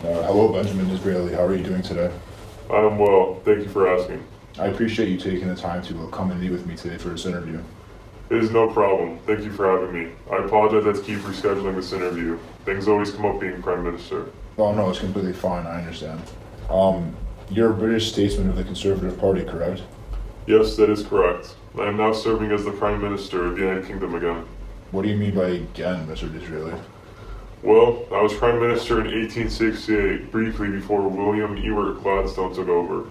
Hello, Benjamin Disraeli. How are you doing today? I'm well, thank you for asking. I appreciate you taking the time to come and meet with me today for this interview. It is no problem. Thank you for having me. I apologize I have to keep rescheduling this interview. Things always come up being Prime Minister. Oh, no, it's completely fine. I understand. You're a British statesman of the Conservative Party, correct? Yes, that is correct. I am now serving as the Prime Minister of the United Kingdom again. What do you mean by again, Mr. Disraeli? Well, I was Prime Minister in 1868, briefly before William Ewart Gladstone took over.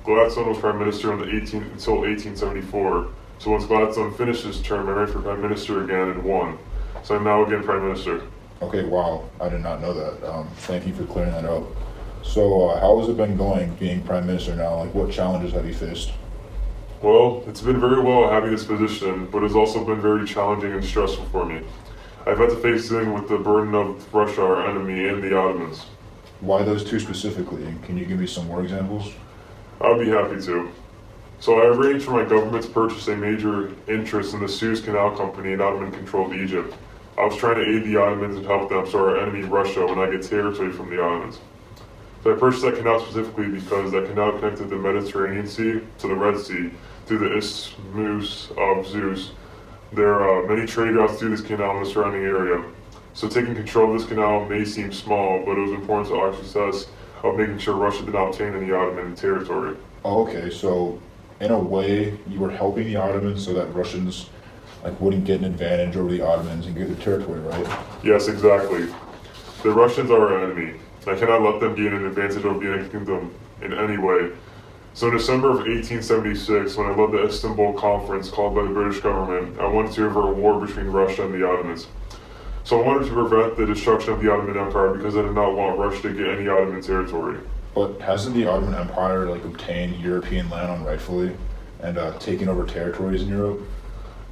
Gladstone was Prime Minister until 1874, so once Gladstone finished his term, I ran for Prime Minister again and won. So I'm now again Prime Minister. Okay, wow. I did not know that. Thank you for clearing that up. So, how has it been going being Prime Minister now? Like, what challenges have you faced? Well, it's been very well having this position, but it's also been very challenging and stressful for me. I've had to face dealing with the burden of Russia, our enemy, and the Ottomans. Why those two specifically? Can you give me some more examples? I'll be happy to. So I arranged for my government to purchase a major interest in the Suez Canal Company in Ottoman-controlled Egypt. I was trying to aid the Ottomans and help them, so our enemy Russia would not get territory from the Ottomans. So I purchased that canal specifically because that canal connected the Mediterranean Sea to the Red Sea through the Isthmus of Suez. There are many trade routes through this canal in the surrounding area. So taking control of this canal may seem small, but it was important to our success of making sure Russia did not obtain any Ottoman territory. Oh, okay, so in a way, you were helping the Ottomans so that Russians wouldn't get an advantage over the Ottomans and get their territory, right? Yes, exactly. The Russians are our enemy. I cannot let them gain an advantage over the United Kingdom in any way. So in December of 1876, when I led the Istanbul Conference called by the British government, I wanted to avert a war between Russia and the Ottomans. So I wanted to prevent the destruction of the Ottoman Empire because I did not want Russia to get any Ottoman territory. But hasn't the Ottoman Empire obtained European land unrightfully and taken over territories in Europe?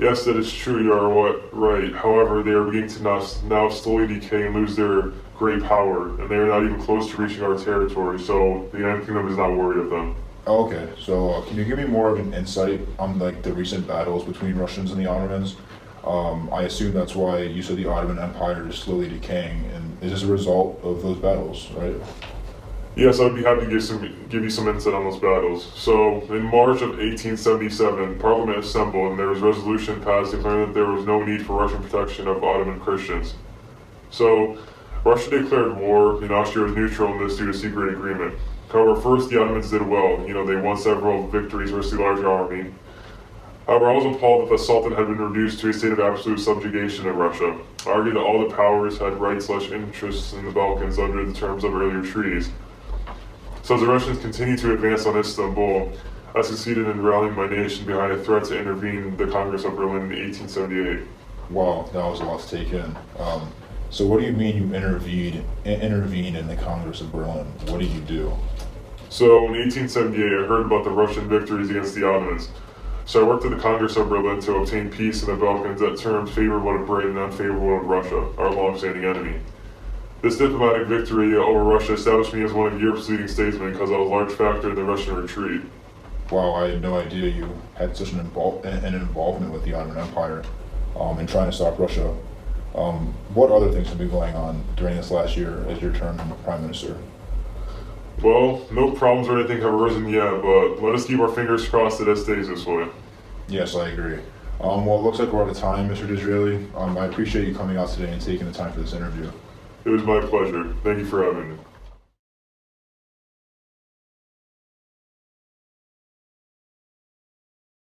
Yes, that is true, you are right. However, they are beginning to now slowly decay and lose their great power, and they are not even close to reaching our territory, so the United Kingdom is not worried of them. Oh, okay, so can you give me more of an insight on the recent battles between Russians and the Ottomans? I assume that's why you said the Ottoman Empire is slowly decaying, and is this a result of those battles, right? Yes, I would be happy to give you some insight on those battles. So, in March of 1877, Parliament assembled and there was a resolution passed declaring that there was no need for Russian protection of Ottoman Christians. So, Russia declared war and Austria was neutral in this due to secret agreement. However, first the Ottomans did well. They won several victories versus the larger army. However, I was appalled that the Sultan had been reduced to a state of absolute subjugation in Russia. I argued that all the powers had rights/interests in the Balkans under the terms of earlier treaties. So as the Russians continued to advance on Istanbul, I succeeded in rallying my nation behind a threat to intervene in the Congress of Berlin in 1878. Wow, that was a lot to take in. So what do you mean you intervened in the Congress of Berlin? What did you do? So in 1878, I heard about the Russian victories against the Ottomans. So I worked at the Congress of Berlin to obtain peace in the Balkans at terms favorable to Britain and unfavorable to Russia, our long-standing enemy. This diplomatic victory over Russia established me as one of Europe's leading statesmen because I was a large factor in the Russian retreat. Wow, I had no idea you had such an involvement with the Ottoman Empire in trying to stop Russia. What other things have been going on during this last year as your term as Prime Minister? Well, no problems or anything have arisen yet, but let us keep our fingers crossed that it stays this way. Yes, I agree. Well, it looks like we're out of time, Mr. Disraeli. I appreciate you coming out today and taking the time for this interview. It was my pleasure. Thank you for having me.